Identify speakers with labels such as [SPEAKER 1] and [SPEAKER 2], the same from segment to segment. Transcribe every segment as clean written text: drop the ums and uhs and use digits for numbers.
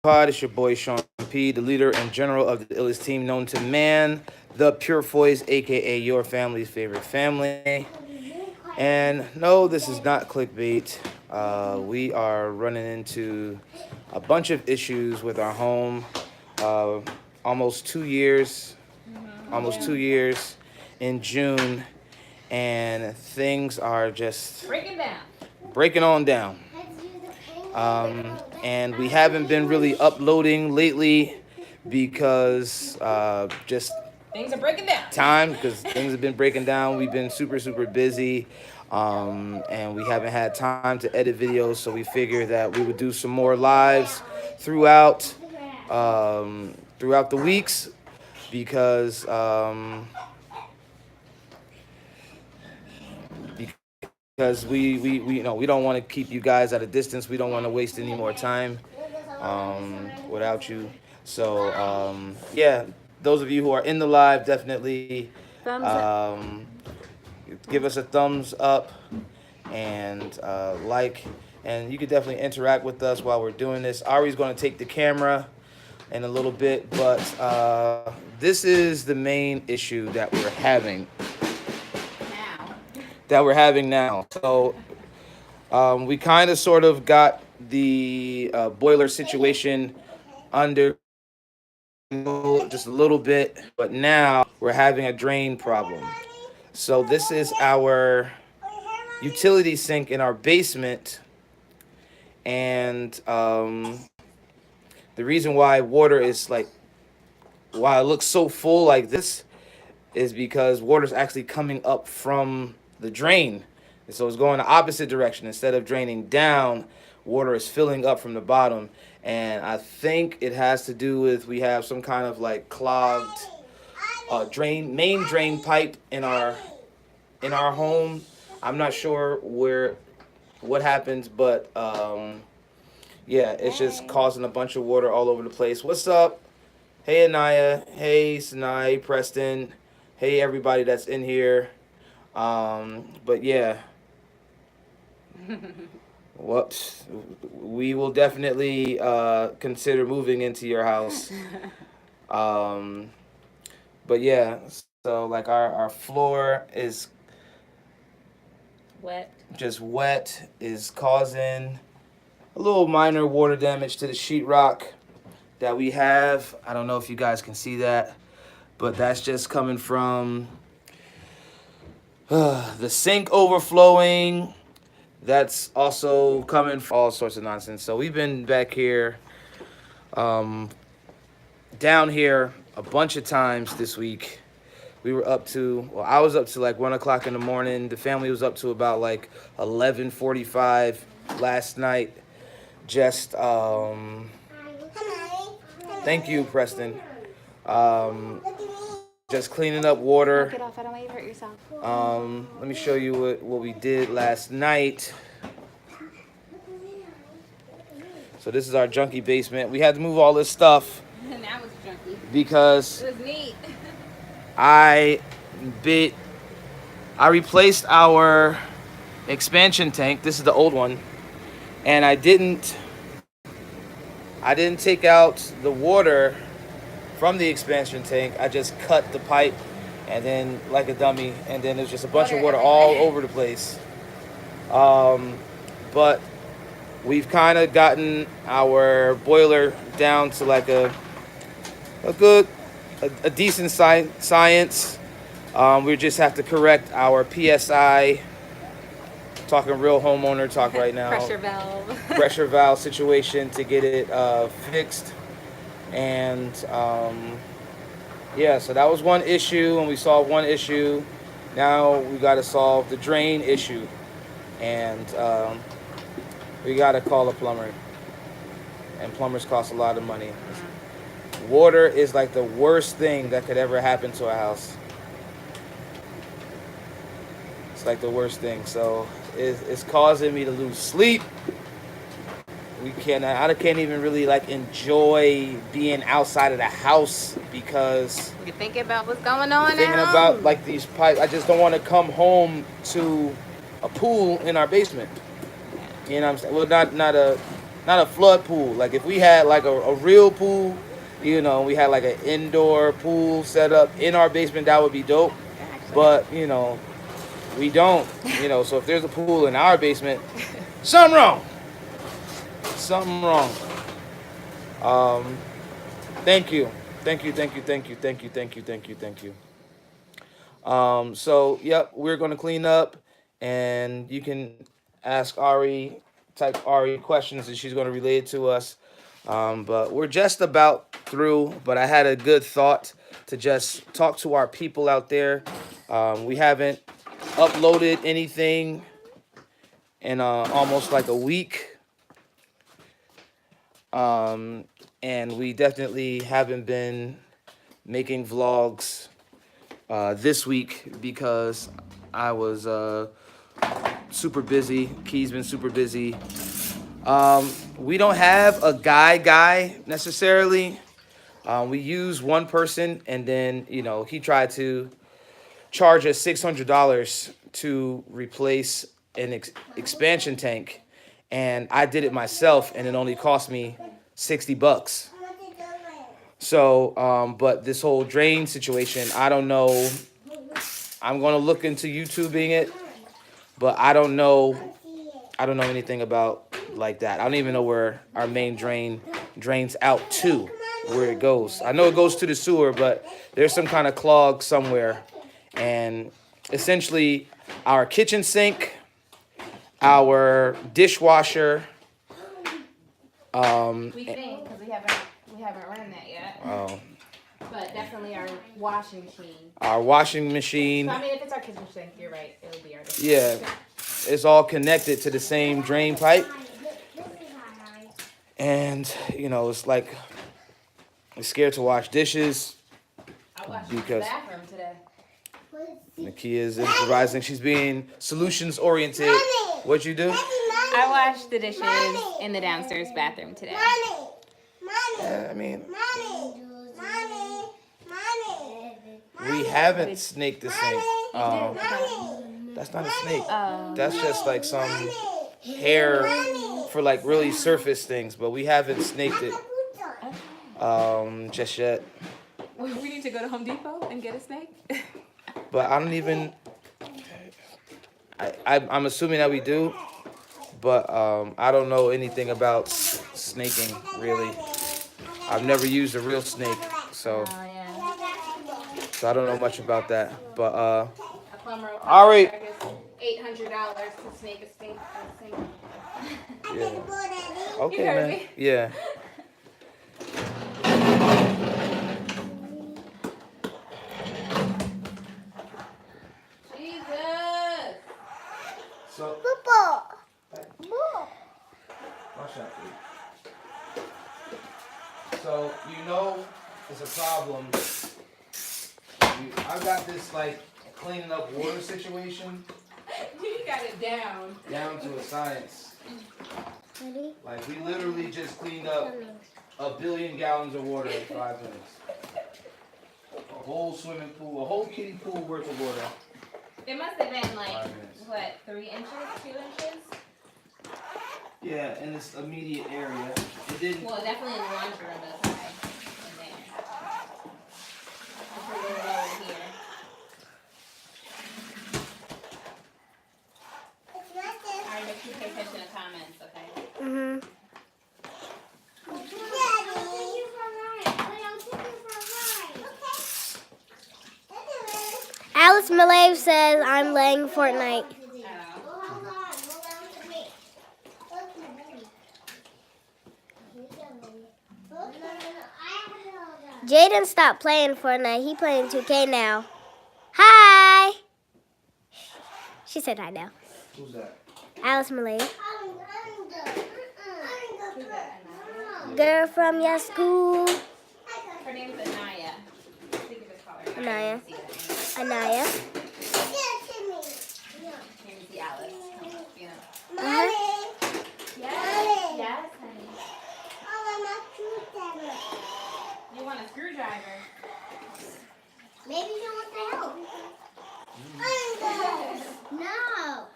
[SPEAKER 1] Pod. It's your boy Sean P, the leader and general of the illest team known to man, the Purefoys, aka your family's favorite family. And no, this is not clickbait. We are running into a bunch of issues with our home. Uh, almost 2 years, almost 2 years in June, and things are just breaking on down. And we haven't been really uploading lately because just
[SPEAKER 2] Things are breaking down.
[SPEAKER 1] time, because things have been breaking down. We've been super busy, and we haven't had time to edit videos, so we figured that we would do some more lives throughout the weeks because we we don't want to keep you guys at a distance. We don't want to waste any more time without you. So yeah, those of you who are in the live, definitely
[SPEAKER 3] Thumbs up.
[SPEAKER 1] give us a thumbs up and like, and you can definitely interact with us while we're doing this. Ari's going to take the camera in a little bit, but this is the main issue that we're having now. So we kind of sort of got the boiler situation under just a little bit, but now we're having a drain problem. So this is our utility sink in our basement, and the reason why water is like, why it looks so full like this, is because water's actually coming up from the drain. And so it's going the opposite direction. Instead of draining down, water is filling up from the bottom. And I think it has to do with, we have some kind of like clogged main drain pipe in our home. I'm not sure what happens, but yeah, it's just causing a bunch of water all over the place. What's up? Hey Anaya, hey Sinai, Preston, hey everybody that's in here. But yeah, whoops, we will definitely consider moving into your house. But yeah, so like our floor is
[SPEAKER 2] Wet.
[SPEAKER 1] just wet, is causing a little minor water damage to the sheetrock that we have. I don't know if you guys can see that, but that's just coming from the sink overflowing. That's also coming from all sorts of nonsense. So we've been back here, down here a bunch of times this week. We were up to, well, I was up to like 1 o'clock in the morning. The family was up to about like 11:45 last night. Just thank you, Preston. Just cleaning up water.
[SPEAKER 3] Get off. I don't want you to hurt yourself.
[SPEAKER 1] Let me show you what we did last night. So this is our junky basement. We had to move all this stuff
[SPEAKER 2] And that was junky.
[SPEAKER 1] because
[SPEAKER 2] It was neat.
[SPEAKER 1] I replaced our expansion tank. This is the old one, and I didn't take out the water from the expansion tank. I just cut the pipe, and then like a dummy, and then there's just a bunch of water all over the place. But we've kind of gotten our boiler down to like a decent science. We just have to correct our PSI. Talking real homeowner talk right now. Pressure valve situation to get it fixed. And yeah, so that was one issue, and we solved one issue. Now we got to solve the drain issue, and we got to call a plumber. And plumbers cost a lot of money. Water is like the worst thing that could ever happen to a house. It's like the worst thing. So it's causing me to lose sleep. I can't even really like enjoy being outside of the house because
[SPEAKER 2] You're thinking about what's going on
[SPEAKER 1] thinking
[SPEAKER 2] at
[SPEAKER 1] about
[SPEAKER 2] home.
[SPEAKER 1] like these pipes. I just don't want to come home to a pool in our basement. You know what I'm saying? Well, not a not a flood pool. Like if we had like a real pool, you know, we had like an indoor pool set up in our basement, that would be dope.
[SPEAKER 2] Actually.
[SPEAKER 1] But you know, we don't. You know, so if there's a pool in our basement, something wrong. Something wrong. Um, thank you, thank you, thank you, thank you, thank you, thank you, thank you, thank you. So yep, we're gonna clean up, and you can ask Ari, type Ari questions, and she's gonna relay it to us. But we're just about through. But I had a good thought to just talk to our people out there. We haven't uploaded anything in almost like a week, um, and we definitely haven't been making vlogs this week because I was super busy. Key's been super busy. We don't have a guy necessarily. We use one person, and then you know he tried to charge us $600 to replace an expansion tank, and I did it myself, and it only cost me $60. So, but this whole drain situation, I don't know. I'm gonna look into YouTubing it, but I don't know. I don't know anything about like that. I don't even know where our main drain drains out to, where it goes. I know it goes to the sewer, but there's some kind of clog somewhere, and essentially, our kitchen sink, our dishwasher,
[SPEAKER 2] We think because we haven't run that yet.
[SPEAKER 1] oh,
[SPEAKER 2] But definitely our washing machine.
[SPEAKER 1] our washing machine.
[SPEAKER 2] So I mean, if it's our kitchen sink, you're right. It'll be our
[SPEAKER 1] Yeah, it's all connected to the same drain pipe, and you know it's like I'm scared to wash dishes
[SPEAKER 2] I washed the
[SPEAKER 1] because
[SPEAKER 2] bathroom today.
[SPEAKER 1] Nakia is improvising. She's being solutions oriented. What'd you do?
[SPEAKER 2] I washed the dishes in the downstairs bathroom today.
[SPEAKER 1] I mean, we haven't snaked the sink. That's not a snake. That's just like some hair for like really surface things, but we haven't snaked it just yet.
[SPEAKER 2] We need to go to Home Depot and get a snake.
[SPEAKER 1] But I don't even. I'm assuming that we do, but I don't know anything about snaking really. I've never used a real snake, so
[SPEAKER 2] Yeah.
[SPEAKER 1] I don't know much about that. But
[SPEAKER 2] A plumber will
[SPEAKER 1] all right.
[SPEAKER 2] charge us $800 to snake a sink.
[SPEAKER 1] Yeah. Okay,
[SPEAKER 2] You heard
[SPEAKER 1] man.
[SPEAKER 2] me.
[SPEAKER 1] Yeah.
[SPEAKER 2] Jesus.
[SPEAKER 1] So. Watch out, dude. So you know it's a problem. I've got this like cleaning up water situation
[SPEAKER 2] You got it down.
[SPEAKER 1] down to a science. Like we literally just cleaned up 1 billion gallons of water in 5 minutes. A whole swimming pool, a whole kiddie pool worth of water.
[SPEAKER 2] It must have been like,
[SPEAKER 1] 5 minutes.
[SPEAKER 2] what, 3 inches, 2 inches?
[SPEAKER 1] Yeah, in this immediate area. It didn't.
[SPEAKER 2] Well, definitely in the laundry room it was high. In there. It's a little lower here. Alright, make sure you pay attention to comments, okay?
[SPEAKER 3] Alice Millay says I'm laying Fortnite. Jaden stopped playing Fortnite. He playing 2K now. Hi. She said hi now.
[SPEAKER 1] Who's that?
[SPEAKER 3] Alice Millay. Girl from your school.
[SPEAKER 2] Her name's Anaya. I think you just call her
[SPEAKER 3] Anaya.
[SPEAKER 2] Anaya.
[SPEAKER 3] Anaya.
[SPEAKER 2] Here you see Alice. You know.
[SPEAKER 3] Uh-huh.
[SPEAKER 2] Yes. Yes, honey. You want a screwdriver?
[SPEAKER 3] Maybe you want the help. No.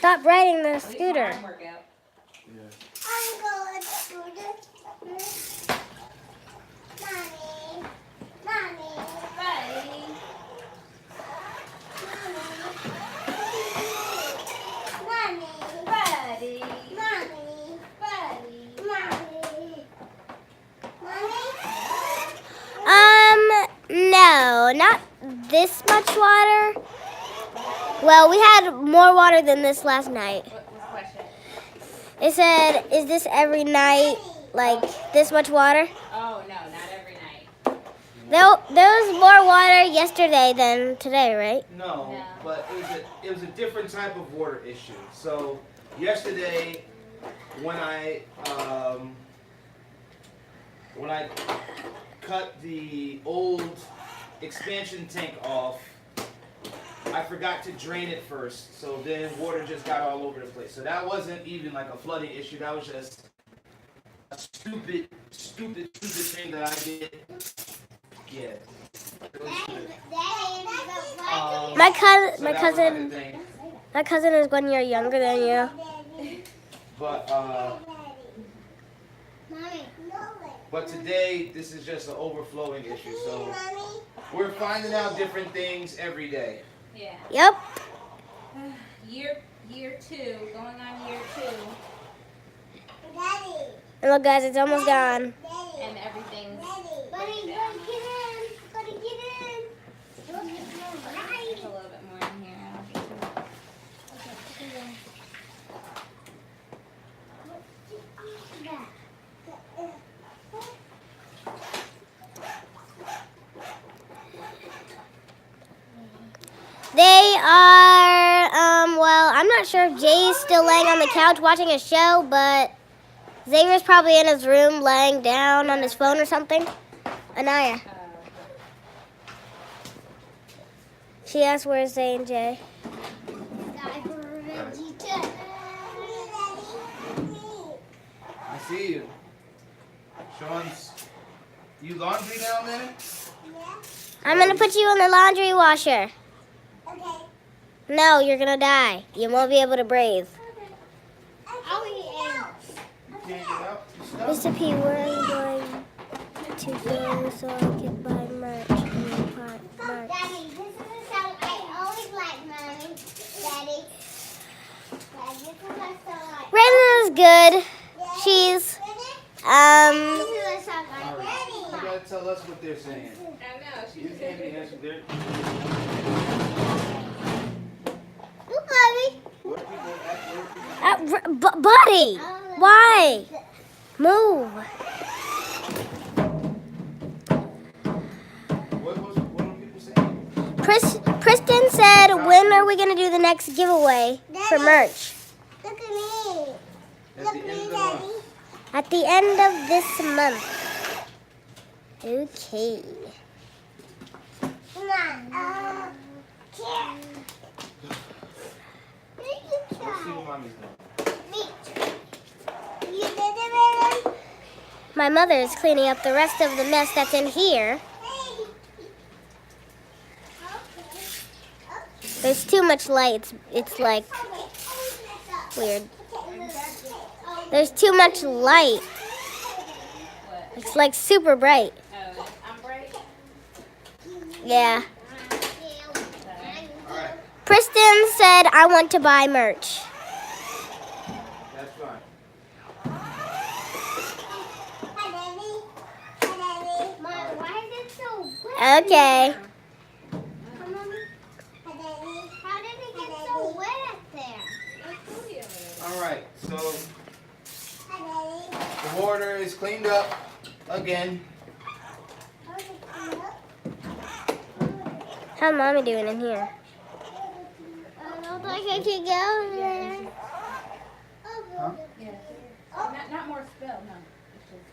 [SPEAKER 3] Stop riding the
[SPEAKER 2] At least my
[SPEAKER 3] scooter.
[SPEAKER 2] arm workout.
[SPEAKER 1] Yeah.
[SPEAKER 3] I'm going to scooter. Mommy.
[SPEAKER 2] Buddy. Buddy.
[SPEAKER 3] No, not this much water. Well, we had more water than this last night.
[SPEAKER 2] What's the question?
[SPEAKER 3] It said, is this every night, like this much water?
[SPEAKER 2] Oh, no, not every night.
[SPEAKER 3] There was more water yesterday than today, right?
[SPEAKER 1] No,
[SPEAKER 2] No.
[SPEAKER 1] but it was a different type of water issue. So yesterday, when I cut the old expansion tank off, I forgot to drain it first. So then water just got all over the place. So that wasn't even like a flooding issue. That was just a stupid thing that I did. Yeah.
[SPEAKER 3] My cousin is 1 year younger than you.
[SPEAKER 1] But today, this is just an overflowing issue. So we're finding out different things every day.
[SPEAKER 2] Yeah.
[SPEAKER 3] Yep.
[SPEAKER 2] Year 2, going on year 2,
[SPEAKER 3] And look, guys, it's almost gone.
[SPEAKER 2] and everything's
[SPEAKER 3] Buddy,
[SPEAKER 2] breakdown.
[SPEAKER 3] get in. Buddy, get in.
[SPEAKER 2] There's a little bit more in here. I'll get to it.
[SPEAKER 3] They are, well, I'm not sure if Jay's still laying on the couch watching a show, but Xavier's probably in his room laying down on his phone or something. Anaya. She asked, where's Zay and Jay?
[SPEAKER 1] I see you. Sean's, you laundry down there?
[SPEAKER 3] I'm going to put you in the laundry washer. No, you're going to die. You won't be able to breathe.
[SPEAKER 1] You can't get out? You stuck?
[SPEAKER 3] Mr. P, where are you going to go so I can buy merch?
[SPEAKER 4] Daddy, this is the song I always like, Mommy. Daddy. Daddy, this is my song I
[SPEAKER 3] Brandon is good. She's,
[SPEAKER 4] This is the song I
[SPEAKER 1] All right. You gotta tell us what they're saying.
[SPEAKER 2] I know.
[SPEAKER 1] You can't be answering their.
[SPEAKER 4] Look, Mommy.
[SPEAKER 1] What are people
[SPEAKER 3] Buddy, why? Move.
[SPEAKER 1] what are people saying?
[SPEAKER 3] Kristen said, when are we going to do the next giveaway for merch?
[SPEAKER 4] Look at me.
[SPEAKER 1] At the end of the month.
[SPEAKER 3] At the end of this month. Okay.
[SPEAKER 4] Come on. Here. Thank you,
[SPEAKER 1] Let's see what
[SPEAKER 4] child.
[SPEAKER 1] mommy's doing.
[SPEAKER 4] Me. You did it, baby?
[SPEAKER 3] My mother is cleaning up the rest of the mess that's in here.
[SPEAKER 4] Hey.
[SPEAKER 3] There's too much light. It's like weird. There's too much light.
[SPEAKER 2] What?
[SPEAKER 3] It's like super bright.
[SPEAKER 2] Oh, I'm bright.
[SPEAKER 3] Yeah.
[SPEAKER 1] All right.
[SPEAKER 3] Kristen said, I want to buy merch.
[SPEAKER 1] That's fine.
[SPEAKER 4] Why is it so wet?
[SPEAKER 3] Okay.
[SPEAKER 4] How did it get so wet up there?
[SPEAKER 1] All right. So the water is cleaned up again.
[SPEAKER 3] How's mommy doing in here?
[SPEAKER 4] I don't think I can go in there.
[SPEAKER 1] Huh?
[SPEAKER 2] Yeah. Not more spill, no. It's just,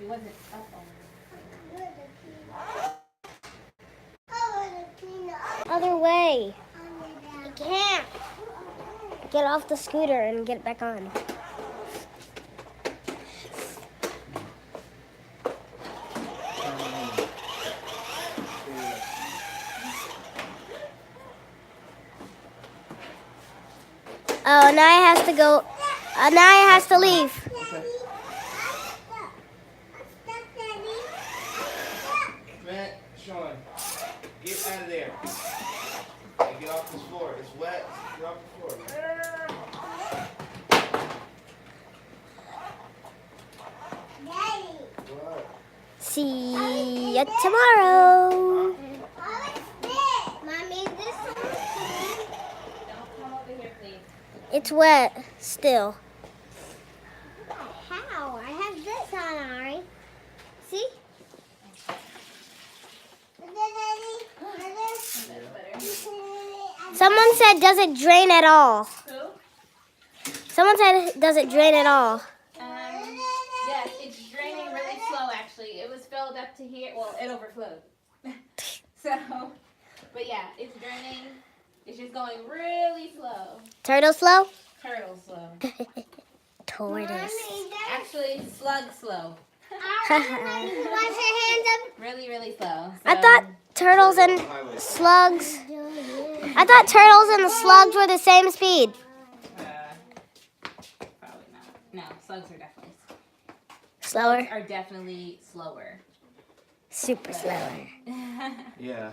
[SPEAKER 2] it wasn't up all
[SPEAKER 3] Other way.
[SPEAKER 4] I can't.
[SPEAKER 3] Get off the scooter and get back on. Oh, Anaya has to go. Anaya has to leave.
[SPEAKER 1] Okay. Man, Sean, get out of there. And get off this floor. It's wet. Get off the floor. What?
[SPEAKER 3] See ya tomorrow.
[SPEAKER 4] Mommy, this
[SPEAKER 2] Don't come over here, please.
[SPEAKER 3] It's wet still.
[SPEAKER 4] how? I have this on, Ari. See?
[SPEAKER 3] Someone said, does it drain at all?
[SPEAKER 2] Who?
[SPEAKER 3] Someone said, does it drain at all?
[SPEAKER 2] Yes, it's draining really slow actually. It was filled up to here. Well, it overflowed. So, but yeah, it's draining. It's just going really slow.
[SPEAKER 3] Turtle slow?
[SPEAKER 2] Turtle slow.
[SPEAKER 3] Tortoise.
[SPEAKER 2] Actually, slug slow.
[SPEAKER 4] Wash your hands up.
[SPEAKER 2] Really, really slow.
[SPEAKER 3] I
[SPEAKER 2] So,
[SPEAKER 3] thought turtles and slugs. I thought turtles and the slugs were the same speed.
[SPEAKER 2] probably not. No, slugs are definitely
[SPEAKER 3] Slower?
[SPEAKER 2] are definitely slower.
[SPEAKER 3] Super slower.
[SPEAKER 1] Yeah.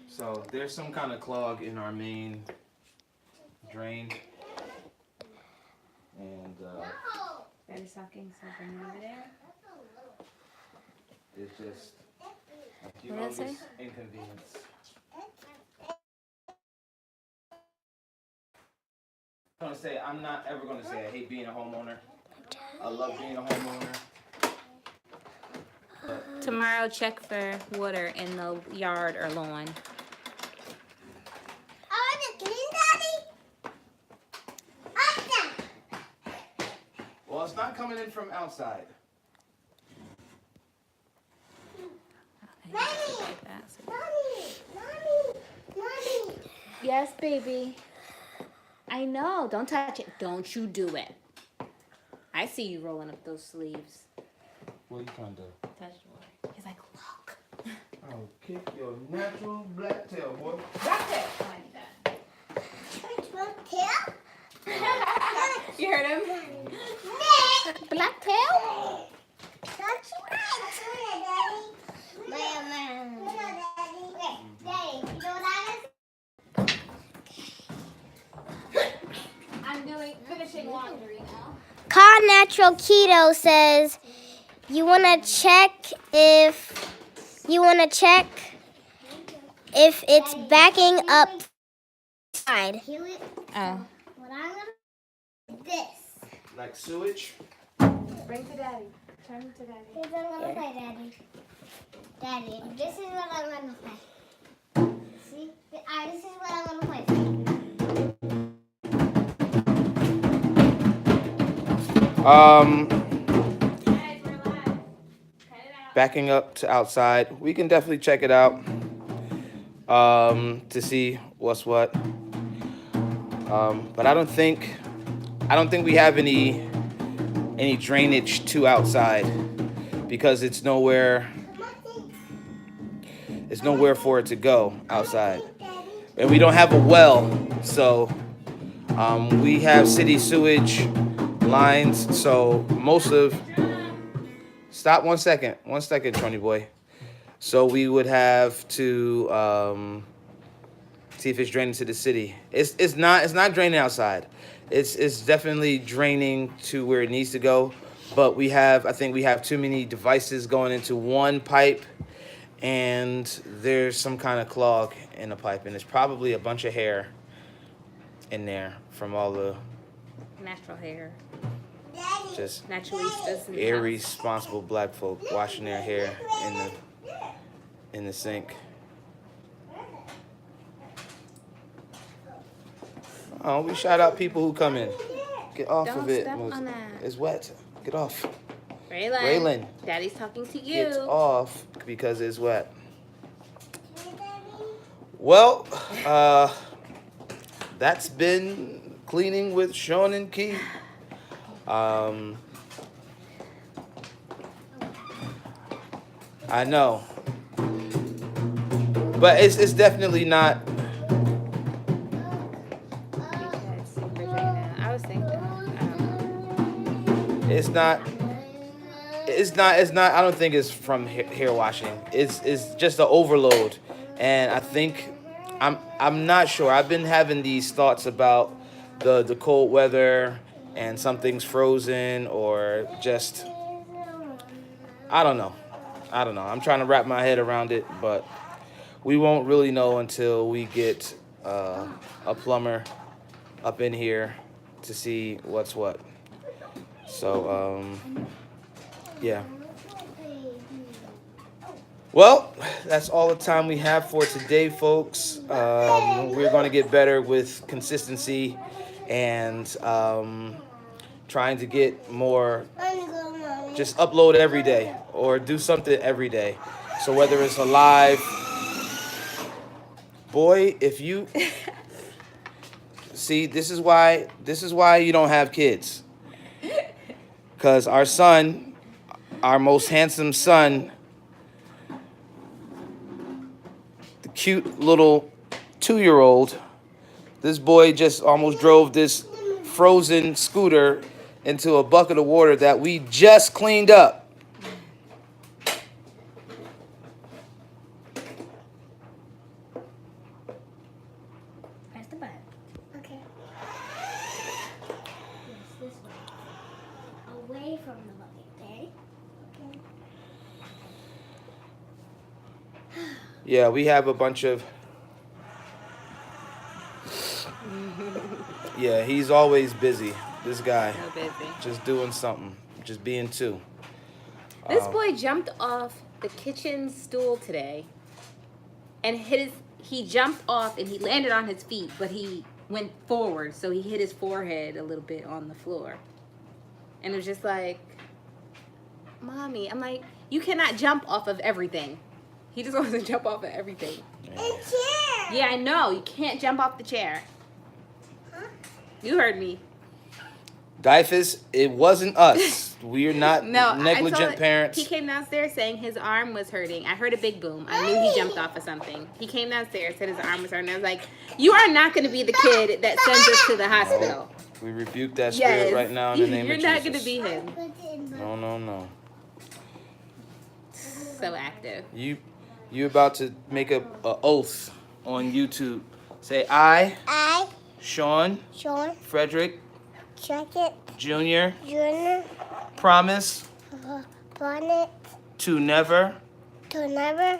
[SPEAKER 1] So there's some kind of clog in our main drain. And
[SPEAKER 2] Better sucking, so bring it over there.
[SPEAKER 1] it's just a
[SPEAKER 2] What did I say?
[SPEAKER 1] humongous inconvenience. I'm gonna say I'm not ever gonna say I hate being a homeowner. I love being a homeowner.
[SPEAKER 2] Tomorrow, check for water in the yard or lawn.
[SPEAKER 4] Oh, the clean, Daddy? Awesome.
[SPEAKER 1] Well, it's not coming in from outside.
[SPEAKER 2] Okay, just like that. So-
[SPEAKER 4] Mommy.
[SPEAKER 2] Yes, baby. I know. Don't touch it. Don't you do it. I see you rolling up those sleeves.
[SPEAKER 1] What are you trying to do?
[SPEAKER 2] Touch the water. He's like, look.
[SPEAKER 1] I'll kick your natural black tail, boy.
[SPEAKER 2] That's it. I like that. You heard him?
[SPEAKER 3] Black tail?
[SPEAKER 4] That's right. Daddy, you know what
[SPEAKER 2] I'm finishing laundry now.
[SPEAKER 3] Con Natural Keto says you wanna check if it's backing up side.
[SPEAKER 2] Oh.
[SPEAKER 4] What I'm gonna do this.
[SPEAKER 1] Like sewage?
[SPEAKER 2] Bring to daddy. Turn to daddy.
[SPEAKER 4] Here's what I'm gonna play, Daddy. Daddy, this is what I'm gonna play. See? This is what I'm gonna play.
[SPEAKER 2] Guys, we're live. Cut it out.
[SPEAKER 1] Backing up to outside. We can definitely check it out to see what's what. But I don't think we have any drainage to outside because it's nowhere for it to go outside. And we don't have a well, so we have city sewage lines, so most of stop 1 second, Tony boy. So we would have to see if it's draining to the city. It's not draining outside. It's definitely draining to where it needs to go. But I think we have too many devices going into one pipe, and there's some kind of clog in the pipe, and there's probably a bunch of hair in there from all the
[SPEAKER 2] Natural hair.
[SPEAKER 1] just
[SPEAKER 2] Naturalistas. in the house.
[SPEAKER 1] irresponsible black folk washing their hair in the sink. Oh, we shout out people who come in. Get off
[SPEAKER 2] Don't
[SPEAKER 1] of it.
[SPEAKER 2] step on that.
[SPEAKER 1] It's wet. Get off.
[SPEAKER 2] Raylan. Daddy's talking to you.
[SPEAKER 1] Get off because it's wet. Well, that's been cleaning with Sean and Keith. I know, but it's definitely not.
[SPEAKER 2] Yes, Virginia.
[SPEAKER 1] It's not. It's not. I don't think it's from hair washing. It's just the overload, and I think I'm not sure. I've been having these thoughts about the cold weather and something's frozen or just I don't know. I don't know. I'm trying to wrap my head around it, but we won't really know until we get a plumber up in here to see what's what. So yeah. Well, that's all the time we have for today, folks. We're going to get better with consistency and trying to get more, just upload every day or do something every day. So whether it's a live, boy, if you see, this is why you don't have kids. Because our son, our most handsome son, the cute little 2-year-old, this boy just almost drove this frozen scooter into a bucket of water that we just cleaned up.
[SPEAKER 3] Press the button. Okay. Yes, this way. Away from the bucket, okay? Okay.
[SPEAKER 1] Yeah, we have a bunch of. Yeah, he's always busy. This guy,
[SPEAKER 2] So busy.
[SPEAKER 1] just doing something, just being two.
[SPEAKER 2] This boy jumped off the kitchen stool today and he jumped off and he landed on his feet, but he went forward, so he hit his forehead a little bit on the floor. And it was just like, Mommy, I'm like, you cannot jump off of everything. He just wants to jump off of everything.
[SPEAKER 4] chair.
[SPEAKER 2] Yeah, I know. You can't jump off the chair. You heard me.
[SPEAKER 1] Dyfus, it wasn't us. We're not
[SPEAKER 2] No,
[SPEAKER 1] negligent parents.
[SPEAKER 2] He came downstairs saying his arm was hurting. I heard a big boom. I knew he jumped off of something. He came downstairs, said his arm was hurting. I was like, you are not going to be the kid that sends us to the hospital.
[SPEAKER 1] We rebuke that spirit right now in the name of Jesus.
[SPEAKER 2] You're not going to be him.
[SPEAKER 1] No.
[SPEAKER 2] So active.
[SPEAKER 1] You about to make a oath on YouTube. Say I, Sean Frederick
[SPEAKER 4] Jacket,
[SPEAKER 1] Jr.
[SPEAKER 4] Junior,
[SPEAKER 1] promise
[SPEAKER 4] bonnet,
[SPEAKER 1] to never
[SPEAKER 4] to never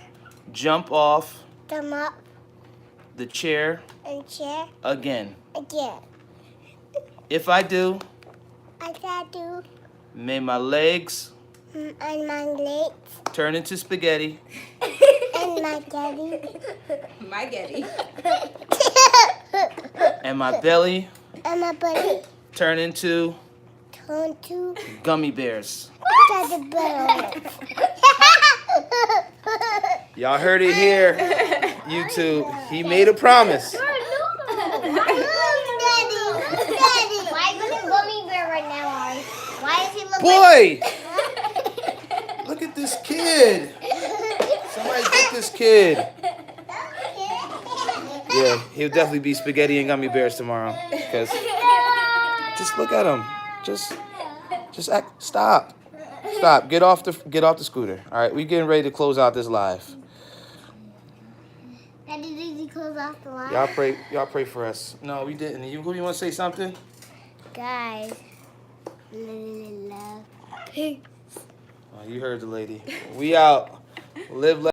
[SPEAKER 1] jump off
[SPEAKER 4] jump up
[SPEAKER 1] the chair
[SPEAKER 4] and chair
[SPEAKER 1] again.
[SPEAKER 4] again.
[SPEAKER 1] If I do,
[SPEAKER 4] I gotta do
[SPEAKER 1] may my legs
[SPEAKER 4] and my legs
[SPEAKER 1] turn into spaghetti
[SPEAKER 4] and my daddy
[SPEAKER 2] My Getty.
[SPEAKER 1] and my belly
[SPEAKER 4] and my buddy
[SPEAKER 1] turn into
[SPEAKER 4] turn to
[SPEAKER 1] gummy bears.
[SPEAKER 4] the bed.
[SPEAKER 1] Y'all heard it here, YouTube. He made a promise.
[SPEAKER 4] Daddy. Why is he a gummy bear right now, Ari? Why is he look
[SPEAKER 1] Boy, look at this kid. Somebody get this kid. Yeah, he'll definitely be spaghetti and gummy bears tomorrow. Cause just look at him. Just act. Stop. Get off the scooter. All right, we getting ready to close out this live.
[SPEAKER 4] Daddy, did you close off the line?
[SPEAKER 1] Y'all pray for us. No, we didn't. You want to say something?
[SPEAKER 4] Guys, love.
[SPEAKER 1] Oh, you heard the lady. We out. Live.